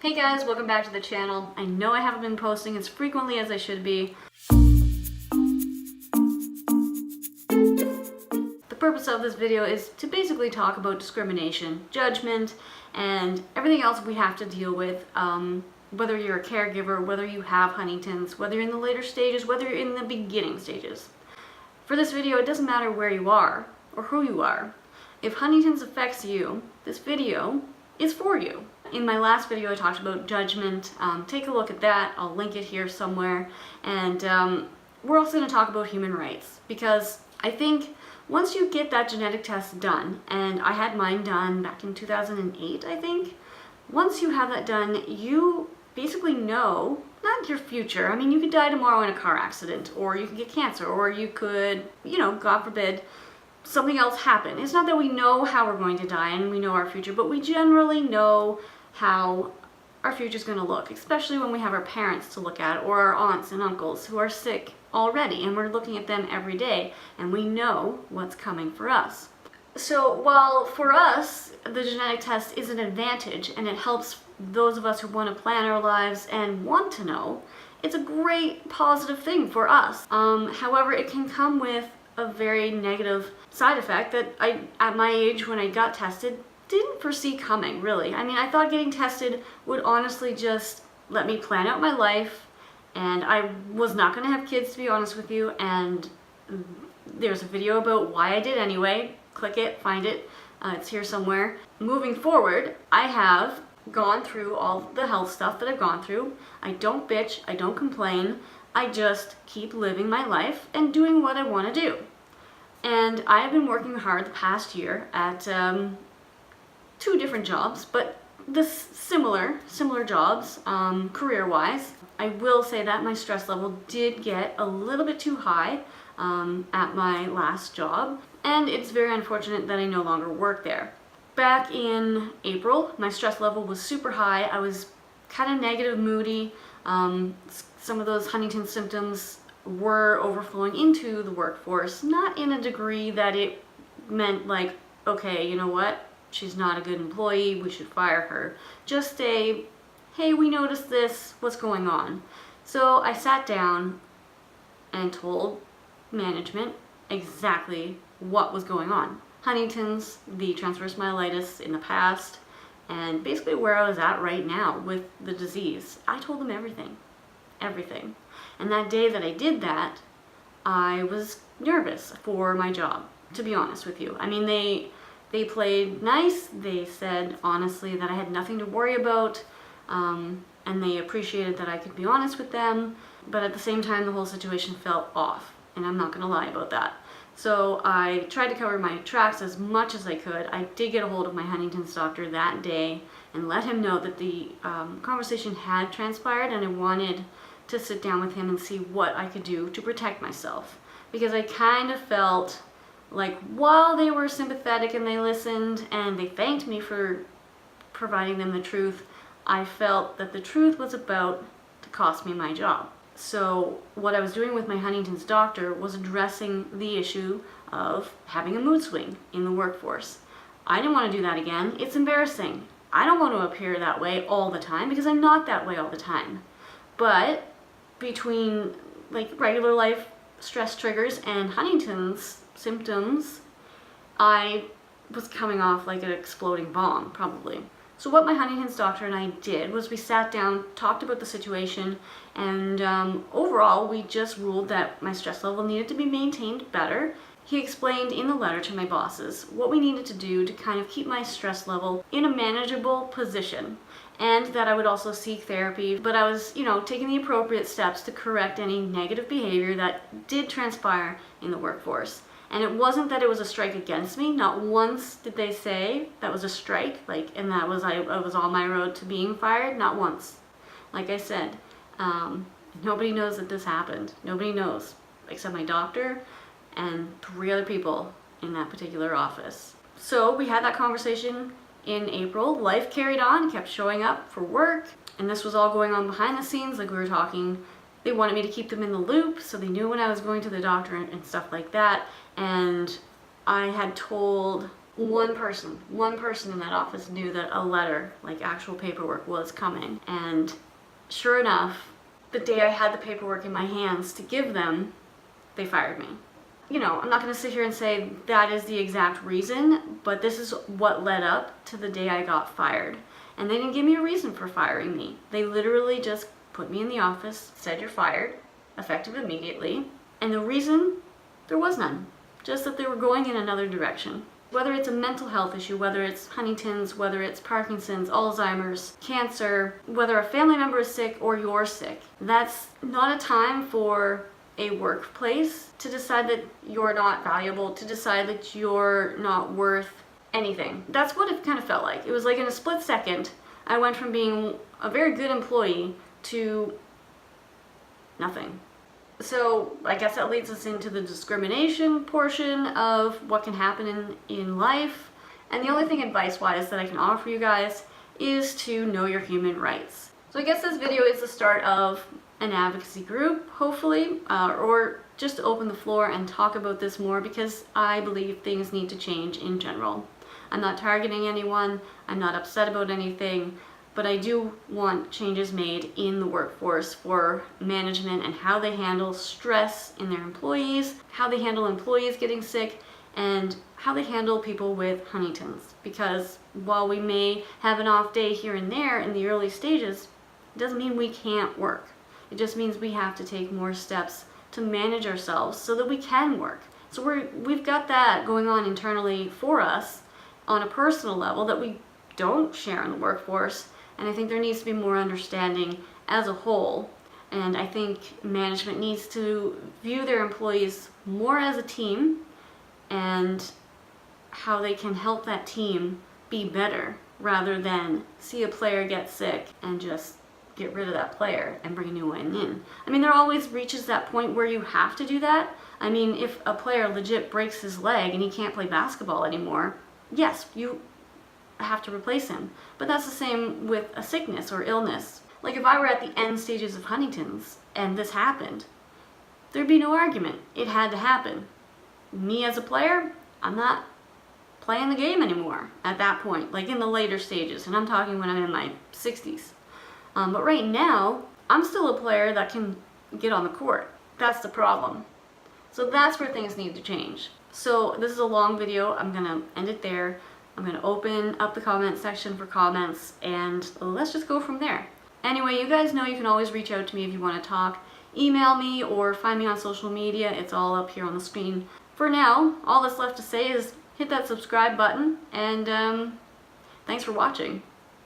Hey guys, welcome back to the channel. I know I haven't been posting as frequently as I should be. The purpose of this video is to basically talk about discrimination, judgment, and everything else we have to deal with, whether you're a caregiver, whether you have Huntington's, whether you're in the later stages, whether you're in the beginning stages. For this video, it doesn't matter where you are or who you are. If Huntington's affects you, this video is for you. In my last video I talked about judgment. Take a look at that. I'll link it here somewhere. And we're also going to talk about human rights, because I think once you get that genetic test done, and I had mine done back in 2008, I think, once you have that done, you basically know, not your future. I mean, you could die tomorrow in a car accident, or you could get cancer, or you could, God forbid, something else happen. It's not that we know how we're going to die and we know our future, but we generally know how our future's going to look, especially when we have our parents to look at, or our aunts and uncles who are sick already, and we're looking at them every day, and we know what's coming for us. So while for us, the genetic test is an advantage, and it helps those of us who want to plan our lives and want to know, it's a great positive thing for us. However, it can come with a very negative side effect that I, at my age when I got tested, didn't foresee coming, really. I mean, I thought getting tested would honestly just let me plan out my life, and I was not going to have kids, to be honest with you, and there's a video about why I did anyway. Click it, find it, it's here somewhere. Moving forward, I have gone through all the health stuff that I've gone through. I don't bitch, I don't complain, I just keep living my life and doing what I want to do. And I have been working hard the past year at 2 different jobs, but similar jobs, career-wise. I will say that my stress level did get a little bit too high at my last job, and it's very unfortunate that I no longer work there. Back in April, my stress level was super high. I was kind of negative, moody. Some of those Huntington symptoms were overflowing into the workforce, not in a degree that it meant like, okay, you know what? She's not a good employee, we should fire her. Just a, hey, we noticed this, what's going on? So I sat down and told management exactly what was going on. Huntington's, the transverse myelitis in the past, and basically where I was at right now with the disease. I told them everything. Everything. And that day that I did that, I was nervous for my job, to be honest with you. I mean, they played nice. They said honestly that I had nothing to worry about, and they appreciated that I could be honest with them, but at the same time the whole situation felt off, and I'm not going to lie about that. So I tried to cover my tracks as much as I could. I did get a hold of my Huntington's doctor that day and let him know that the conversation had transpired, and I wanted to sit down with him and see what I could do to protect myself. Because I kind of felt like while they were sympathetic and they listened and they thanked me for providing them the truth, I felt that the truth was about to cost me my job. So what I was doing with my Huntington's doctor was addressing the issue of having a mood swing in the workforce. I didn't want to do that again. It's embarrassing. I don't want to appear that way all the time, because I'm not that way all the time. But between like regular life stress triggers and Huntington's symptoms, I was coming off like an exploding bomb, probably. So what my Huntington's doctor and I did was we sat down, talked about the situation, and overall we just ruled that my stress level needed to be maintained better. He explained in the letter to my bosses what we needed to do to kind of keep my stress level in a manageable position, and that I would also seek therapy, but I was, taking the appropriate steps to correct any negative behavior that did transpire in the workforce. And it wasn't that it was a strike against me. Not once did they say that was a strike, and that was I was on my road to being fired. Not once. Like I said, nobody knows that this happened. Nobody knows, except my doctor and 3 other people in that particular office. So we had that conversation in April. Life carried on, kept showing up for work, and this was all going on behind the scenes, like we were talking. They wanted me to keep them in the loop, so they knew when I was going to the doctor and stuff like that. And I had told One person in that office knew that a letter, like actual paperwork, was coming. And sure enough, the day I had the paperwork in my hands to give them, they fired me. You know, I'm not going to sit here and say that is the exact reason, but this is what led up to the day I got fired. And they didn't give me a reason for firing me. They literally just put me in the office, said you're fired, effective immediately. And the reason, there was none. Just that they were going in another direction. Whether it's a mental health issue, whether it's Huntington's, whether it's Parkinson's, Alzheimer's, cancer, whether a family member is sick or you're sick, that's not a time for a workplace to decide that you're not valuable, to decide that you're not worth anything. That's what it kind of felt like. It was like in a split second, I went from being a very good employee to nothing. So I guess that leads us into the discrimination portion of what can happen in life. And the only thing advice-wise that I can offer you guys is to know your human rights. So I guess this video is the start of an advocacy group, hopefully, or just to open the floor and talk about this more, because I believe things need to change in general. I'm not targeting anyone, I'm not upset about anything, but I do want changes made in the workforce for management and how they handle stress in their employees, how they handle employees getting sick, and how they handle people with Huntington's. Because while we may have an off day here and there in the early stages, it doesn't mean we can't work. It just means we have to take more steps to manage ourselves so that we can work. So we've got that going on internally for us on a personal level that we don't share in the workforce. And I think there needs to be more understanding as a whole. And I think management needs to view their employees more as a team and how they can help that team be better rather than see a player get sick and just get rid of that player and bring a new one in. I mean, there always reaches that point where you have to do that. I mean, if a player legit breaks his leg and he can't play basketball anymore, yes, you have to replace him. But that's the same with a sickness or illness. Like if I were at the end stages of Huntington's and this happened, there'd be no argument. It had to happen. Me as a player, I'm not playing the game anymore at that point, like in the later stages, and I'm talking when I'm in my 60s. But right now, I'm still a player that can get on the court. That's the problem. So that's where things need to change. So this is a long video. I'm gonna end it there. I'm gonna open up the comment section for comments, and let's just go from there. Anyway, you guys know you can always reach out to me if you want to talk. Email me or find me on social media. It's all up here on the screen. For now, all that's left to say is hit that subscribe button, and thanks for watching.